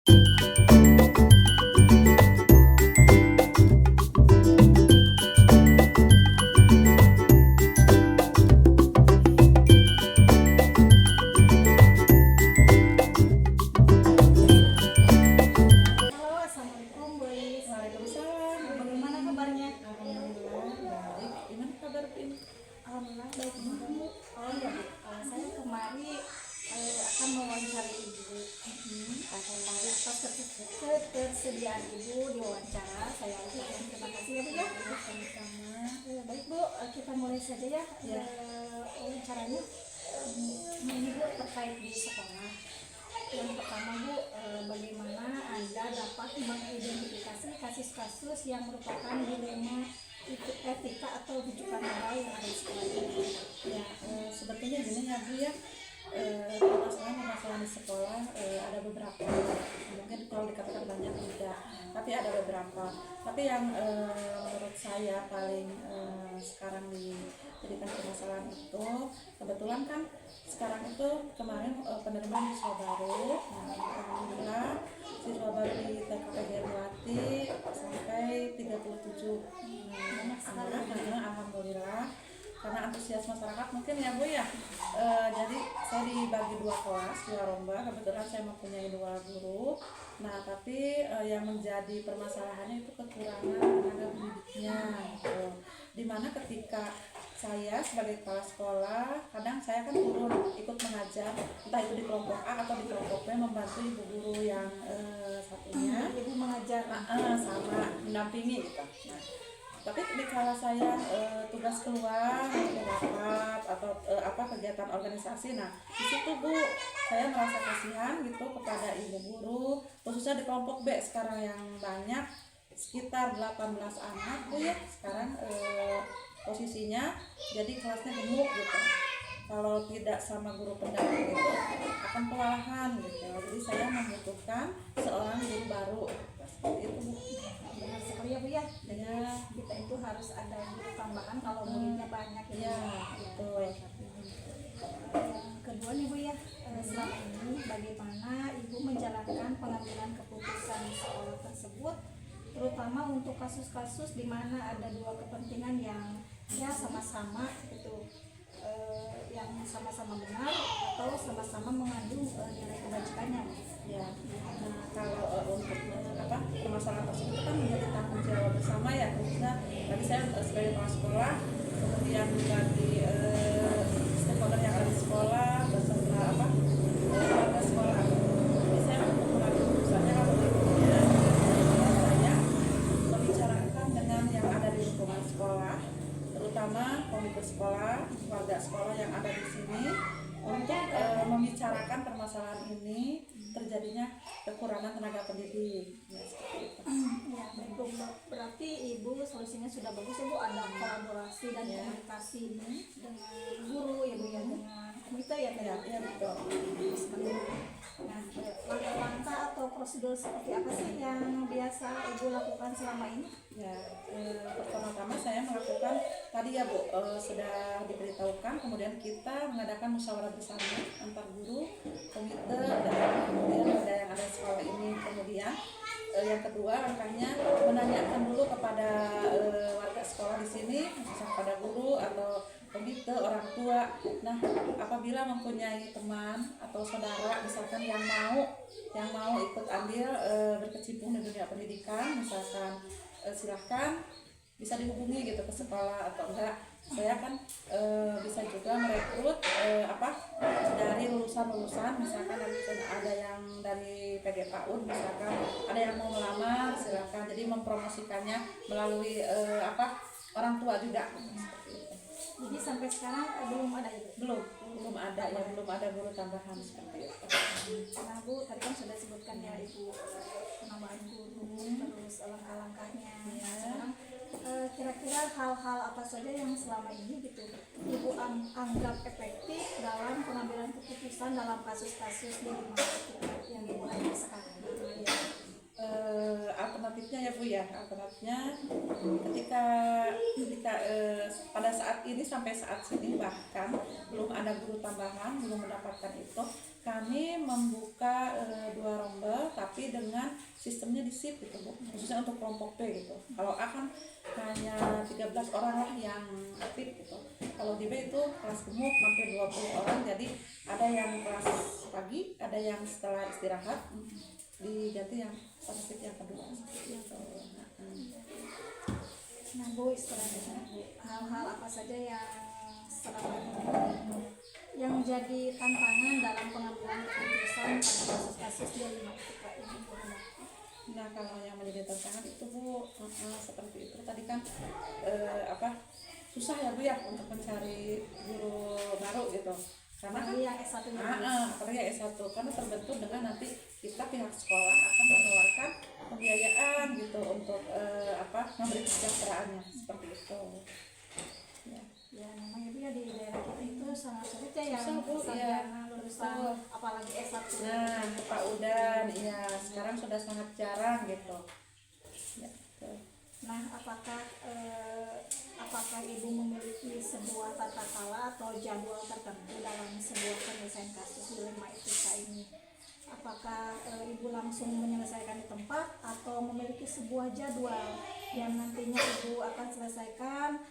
Halo, assalamualaikum Bu Is. Waalaikumsalam. Bagaimana kabarnya? Alhamdulillah baik. Gimana kabar ini? Alhamdulillah baik banget Bu. Oh iya Bu, saya kemari akan mewawancari Ibu. Atas ketersediaan Ibu diwawancara, saya ucapkan terima kasih ya Bu ya. Sama-sama. Baik Bu, kita mulai saja ya. Wawancaranya ini Bu terkait di sekolah. Yang pertama Bu, bagaimana Anda dapat mengidentifikasi kasus-kasus yang merupakan dilema etika atau rujukan moral yang ada di sekolah ini? Ya, sepertinya gini ya Bu ya. Permasalahan di sekolah ada beberapa. Mungkin kalau dikatakan banyak tidak, tapi ada beberapa. Tapi yang menurut saya paling sekarang dijadikan permasalahan itu, kebetulan kan sekarang itu kemarin penerimaan siswa baru. Nah, alhamdulillah siswa baru di TKP Heruwati sampai 37 anak. Alhamdulillah, karena antusias masyarakat mungkin ya Bu ya. Jadi saya dibagi dua kelas, dua lomba. Kebetulan saya mempunyai dua guru. Nah, tapi yang menjadi permasalahannya itu kekurangan tenaga pendidiknya gitu. Dimana ketika saya sebagai kepala sekolah, kadang saya kan turun ikut mengajar, entah itu di kelompok A atau di kelompok B, membantu ibu guru yang satunya. Ibu mengajar. Sama mendampingi gitu. Nah, tapi di kala saya tugas keluar untuk rapat atau kegiatan organisasi, nah di situ Bu saya merasa kasihan gitu kepada ibu guru, khususnya di kelompok B sekarang yang banyak sekitar 18 anak Bu ya sekarang posisinya, jadi kelasnya gemuk gitu. Kalau tidak sama guru pendamping itu akan kewalahan gitu. Jadi saya membutuhkan seorang guru baru seperti itu Bu. Benar sekali ya Bu ya. Ya, Kita itu harus ada guru tambahan kalau muridnya banyak ya, betul. Yang kedua nih Bu ya, selama ini bagaimana Ibu menjalankan pengambilan keputusan di sekolah tersebut, terutama untuk kasus-kasus di mana ada dua kepentingan yang ya sama-sama gitu, yang sama-sama benar atau sama-sama mengandung nilai kebajikannya. Ya, nah kalau untuk permasalahan tersebut kan menjadi tanggung jawab bersama ya, khususnya tadi saya sebagai kepala sekolah, kemudian bagi stakeholder yang ada di sekolah beserta keluarga sekolah. Jadi saya untuk mengambil keputusannya kalau berikutnya, saya membicarakan dengan yang ada di lingkungan sekolah, terutama komite sekolah, warga sekolah yang ada di sini, untuk membicarakan permasalahan ini terjadinya kekurangan tenaga pendidik. Ya, seperti itu. Ya, baik Bu. Berarti Ibu solusinya sudah bagus ya Bu, ada kolaborasi dan komunikasi dengan guru ya Bu ya, dengan komite ya Bu. Ya, betul. Nah, langkah-langkah atau prosedur seperti apa sih yang biasa Ibu lakukan selama ini? Ya, pertama-tama saya melakukan tadi ya Bu, sudah diberitahukan, kemudian kita mengadakan musyawarah bersama antar guru, komite, dan kemudian ada yang ada di sekolah ini. Kemudian yang kedua langkahnya menanyakan dulu kepada warga sekolah di sini, khususnya kepada guru atau komite, orang tua. Nah, apabila mempunyai teman atau saudara misalkan yang mau ikut andil berkecimpung di dunia pendidikan, misalkan silahkan bisa dihubungi gitu ke sekolah atau enggak. Saya kan bisa juga merekrut dari lulusan-lulusan, misalkan ada yang dari PG PAUD, misalkan ada yang mau melamar, silahkan. Jadi mempromosikannya melalui orang tua juga. Jadi sampai sekarang belum ada itu? Belum ada guru tambahan seperti itu. Nah Bu, tadi kan sudah sebutkan ya Ibu penambahan guru, terus langkah-langkahnya. Sekarang kira-kira hal-hal apa saja yang selama ini gitu Ibu anggap efektif dalam pengambilan keputusan dalam kasus-kasus di mana yang dimulai sekarang? Alternatifnya ya Bu ya, alternatifnya ketika pada saat ini sampai saat ini bahkan belum ada guru tambahan, belum mendapatkan itu, kami membuka 2 rombel tapi dengan sistemnya di shift gitu Bu, khususnya untuk kelompok B gitu. Kalau A kan hanya 13 orang lah yang aktif gitu, kalau di B itu kelas gemuk hampir 20 orang, jadi ada yang kelas pagi, ada yang setelah istirahat diganti yang pada shift yang kedua gitu. Nah Bu, istilahnya hal-hal apa saja yang selama ini yang menjadi tantangan dalam pengambilan keputusan pada kasus-kasus di lima etika ini Bu? Nah kalau yang menjadi tantangan itu Bu, seperti itu tadi kan susah ya Bu ya untuk mencari guru baru gitu, karena kan yang S1 apalagi yang S1 karena terbentur dengan nanti kita pihak sekolah akan mengeluarkan pembiayaan gitu untuk memberi kesejahteraannya seperti itu ya memang itu ya di daerah kita itu sangat sulit ya yang susah, Bu, sarjana lulusan apalagi S1. Nah Pak Udan ya sekarang sudah sangat jarang gitu ya, betul. Nah apakah Ibu memiliki sebuah tata cara atau jadwal tertentu dalam sebuah penyelesaian kasus dilema etika ini? Apakah Ibu langsung menyelesaikan di tempat atau memiliki sebuah jadwal yang nantinya Ibu akan selesaikan?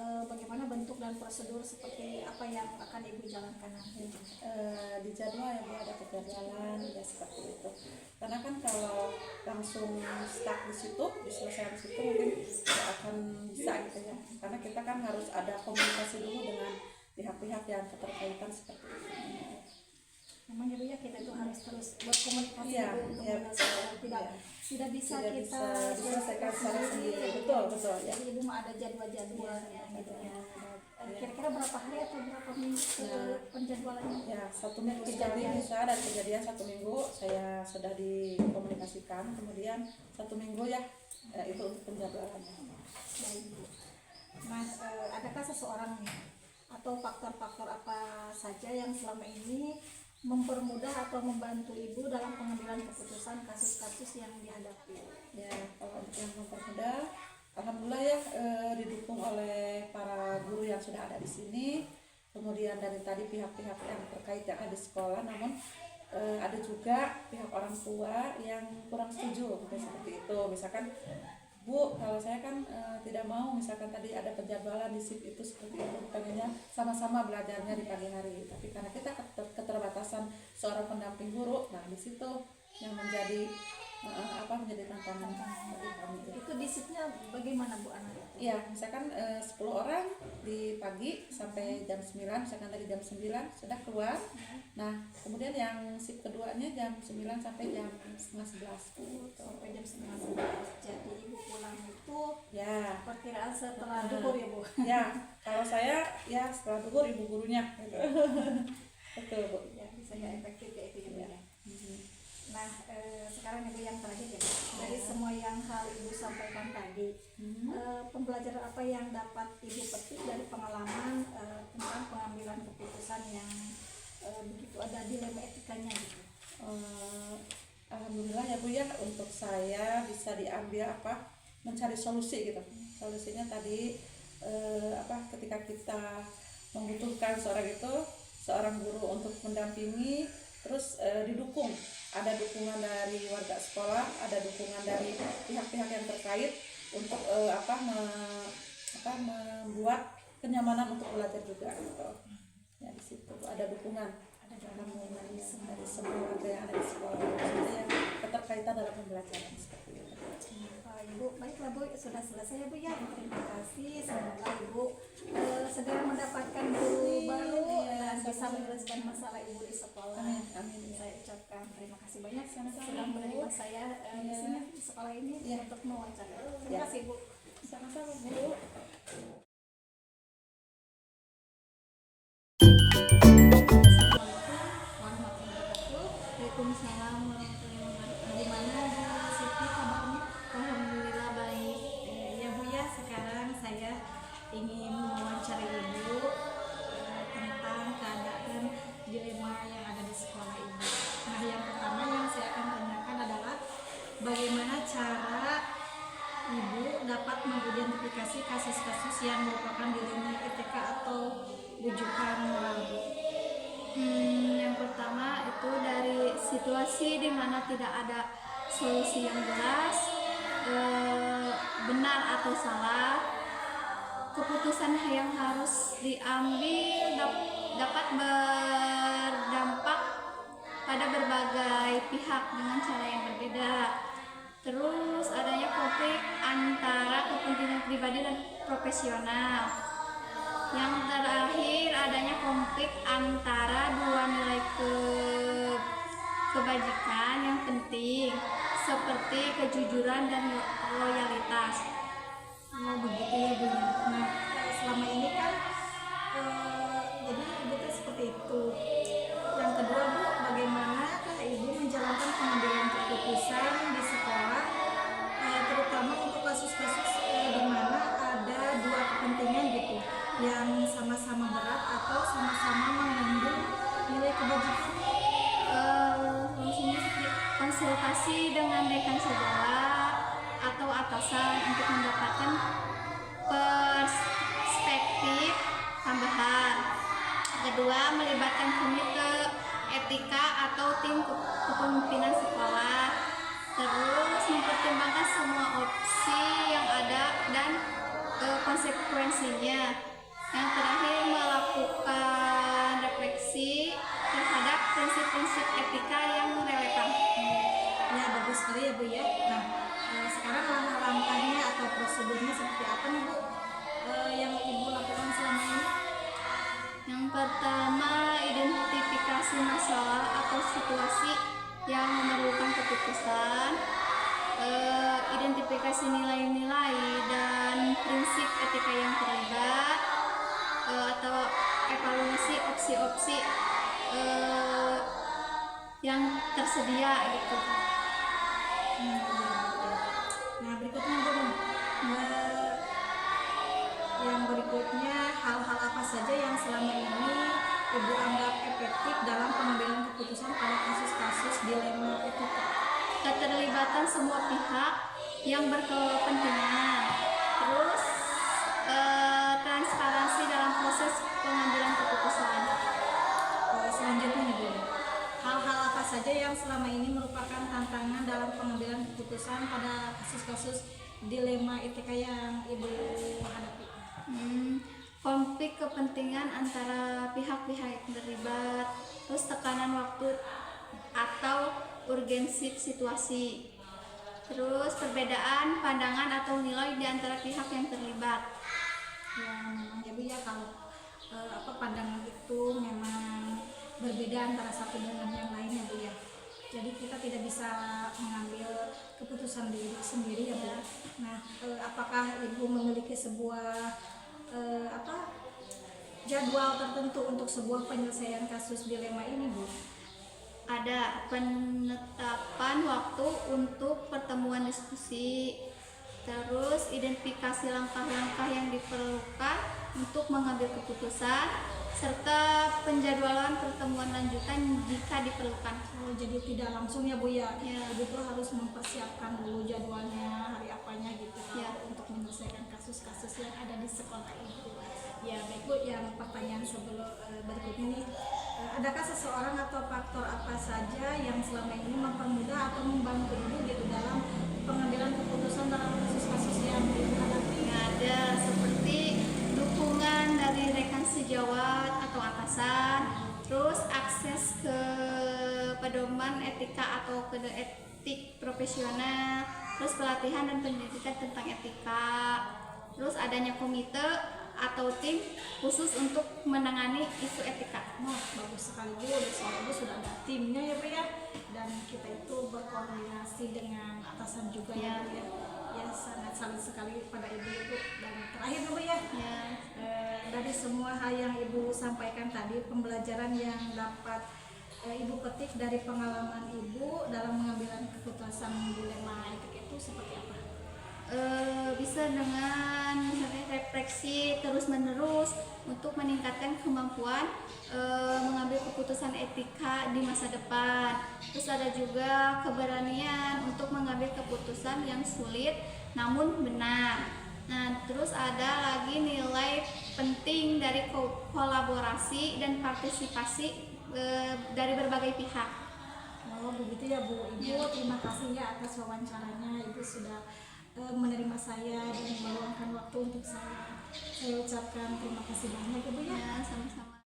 Bagaimana bentuk dan prosedur seperti apa yang akan Ibu jalankan nanti? Di jadwal ya Bu, ada kejadwalan ya seperti itu, karena kan kalau langsung stuck di situ, diselesaikan di situ mungkin tidak akan bisa gitu ya, karena kita kan harus ada komunikasi dulu dengan pihak-pihak yang keterkaitan seperti itu. Memang ya Bu ya, kita itu harus terus berkomunikasi Iya, untuk iya, menyelesaikan, tidak bisa kita diselesaikan secara sendiri, betul ya. Jadi Ibu mau ada jadwal-jadwal ya, gitu ya. Kira-kira berapa hari atau berapa minggu penjadwalannya? Ya, 1 minggu sekali bisa, dan kejadian 1 minggu saya sudah dikomunikasikan, kemudian 1 minggu ya itu untuk penjadwalannya. Baik Bu. Nah, adakah seseorang nih atau faktor-faktor apa saja yang selama ini mempermudah atau membantu Ibu dalam pengambilan keputusan kasus-kasus yang dihadapi? Ya, kalau untuk yang mempermudah, alhamdulillah ya didukung oleh para guru yang sudah ada di sini, kemudian dari tadi pihak-pihak yang terkait yang ada di sekolah, namun ada juga pihak orang tua yang kurang setuju seperti itu. Misalkan Bu, kalau saya kan tidak mau misalkan tadi ada penjadwalan di shift itu seperti itu, pengennya sama-sama belajarnya di pagi hari, tapi karena kita keterbatasan seorang pendamping guru, nah di situ yang menjadi menjadi tantangan bagi kami. Itu di shiftnya bagaimana Bu anak? Iya, misalkan 10 orang di pagi sampai jam 9, misalkan tadi jam 9 sudah keluar. Nah, kemudian yang shift keduanya jam 9 sampai jam setengah 11 sampai jam setengah 11. Jadi Ibu pulang itu ya perkiraan setelah duhur ya Bu? Ya, kalau saya ya setelah duhur ibu gurunya gitu. Betul Bu. Ya, bisa ya efektif ya itu ya. Nah, sekarang Ibu yang terakhir ya, dari semua yang hal Ibu sampaikan tadi, pembelajaran apa yang dapat Ibu petik dari pengalaman tentang pengambilan keputusan yang begitu ada dilema etikanya gitu? Alhamdulillah ya Bu ya, untuk saya bisa diambil mencari solusi gitu. Solusinya tadi ketika kita membutuhkan seorang guru untuk mendampingi, terus didukung, ada dukungan dari warga sekolah, ada dukungan dari pihak-pihak yang terkait untuk membuat kenyamanan untuk belajar juga gitu. Ya di situ ada dukungan, dari semua warga yang ada di sekolah, yang keterkaitan dalam pembelajaran seperti itu. Ibu, baiklah Bu, sudah selesai ya Bu ya. Terima kasih, semoga Ibu segera mendapatkan guru baru dan bisa menyelesaikan masalah Ibu di sekolah. Amin. Saya ucapkan terima kasih banyak sudah menerima saya di sini di sekolah ini untuk mewawancara. Terima kasih Bu. Sama-sama Bu. Waalaikumsalam warahmatullahi wabarakatuh. Gimana Bu Siti kabarnya? Alhamdulillah baik. Ya Bu ya, sekarang saya ingin mewawancari Ibu tentang keadaan dilema yang ada di sekolah Ibu. Nah, yang pertama yang saya akan tanyakan adalah bagaimana cara dapat mengidentifikasi kasus-kasus yang merupakan dilema etika atau bujukan moral, Bu? Yang pertama itu dari situasi di mana tidak ada solusi yang jelas, benar atau salah, keputusan yang harus diambil dapat berdampak pada berbagai pihak dengan cara yang berbeda. Terus adanya konflik antara kepentingan pribadi dan profesional. Yang terakhir adanya konflik antara dua nilai kebajikan yang penting seperti kejujuran dan loyalitas. Oh begitu ya, Bu. Nah, selama ini kan jadi Ibu tuh seperti itu. Yang kedua, Bu, bagaimana Ibu menjalankan pengambilan keputusan di sekolah, terutama untuk kasus-kasus di mana ada dua kepentingan gitu, yang sama-sama berat atau sama-sama mengandung nilai kebajikan? Fungsinya seperti konsultasi dengan rekan sejawat atau atasan untuk mendapatkan perspektif tambahan. Kedua, melibatkan komite etika atau tim kepemimpinan sekolah. Terus mempertimbangkan semua opsi yang ada dan konsekuensinya. Yang terakhir, melakukan refleksi terhadap prinsip-prinsip etika yang relevan. Ya, bagus sekali ya, Bu ya. Nah, sekarang langkah-langkahnya atau prosedurnya seperti apa nih, Bu, yang Ibu lakukan selama ini? Yang pertama, identifikasi masalah atau situasi yang memerlukan keputusan, identifikasi nilai-nilai dan prinsip etika yang terlibat, atau evaluasi opsi-opsi yang tersedia gitu. Nah, berikutnya, Bu, yang berikutnya, hal-hal apa saja yang selama ini Ibu anggap efektif dalam pengambilan keputusan pada kasus-kasus dilema etika? Keterlibatan semua pihak yang berkepentingan, terus transparansi dalam proses pengambilan keputusan. Selanjutnya nih, Bu, hal-hal apa saja yang selama ini merupakan tantangan dalam pengambilan keputusan pada kasus-kasus dilema etika yang Ibu hadapi? Konflik kepentingan antara pihak-pihak yang terlibat, terus tekanan waktu atau urgensi situasi, terus perbedaan pandangan atau nilai di antara pihak yang terlibat. Ya, memang ya, Bu ya, kalau pandangan itu memang berbeda antara satu dengan yang lain ya, Bu ya. Jadi kita tidak bisa mengambil keputusan sendiri ya, Bu. Nah, apakah Ibu memiliki sebuah jadwal tertentu untuk sebuah penyelesaian kasus dilema ini, Bu? Ada penetapan waktu untuk pertemuan diskusi, terus identifikasi langkah-langkah yang diperlukan untuk mengambil keputusan, serta penjadwalan pertemuan lanjutan jika diperlukan. Oh, jadi tidak langsung ya, Bu ya? Ya. Ibu tuh harus mempersiapkan dulu jadwalnya, hari apanya gitu Ya. untuk menyelesaikan kasus-kasus yang ada di sekolah Ibu. Ya, baik, Bu, yang pertanyaan sebelum berikutnya nih, adakah seseorang atau faktor apa saja yang selama ini mempermudah atau membantu Ibu gitu dalam pengambilan keputusan dalam kasus-kasus yang Ibu hadapi? Ada seperti dukungan dari rekan sejawat atau atasan, terus akses ke pedoman etika atau kode etik profesional, terus pelatihan dan pendidikan tentang etika, terus adanya komite atau tim khusus untuk menangani isu etika. Wah, bagus sekali, Bu. Soalnya Ibu sudah ada timnya ya, Bu ya. Dan kita itu berkoordinasi dengan atasan juga ya, Bu ya. Ya, sangat salut sekali pada Ibu itu. Dan terakhir, Bu ya, dari semua hal yang Ibu sampaikan tadi, pembelajaran yang dapat Ibu petik dari pengalaman Ibu dalam mengambil keputusan dilema etika itu seperti apa? Bisa dengan refleksi terus-menerus untuk meningkatkan kemampuan mengambil keputusan etika di masa depan. Terus ada juga keberanian untuk mengambil keputusan keputusan yang sulit namun benar. Nah, terus ada lagi nilai penting dari kolaborasi dan partisipasi dari berbagai pihak. Oh begitu ya Bu. Ibu terima kasih ya atas wawancaranya. Ibu sudah menerima saya dan meluangkan waktu untuk saya. Saya ucapkan terima kasih banyak Ibu ya. Ya, sama-sama.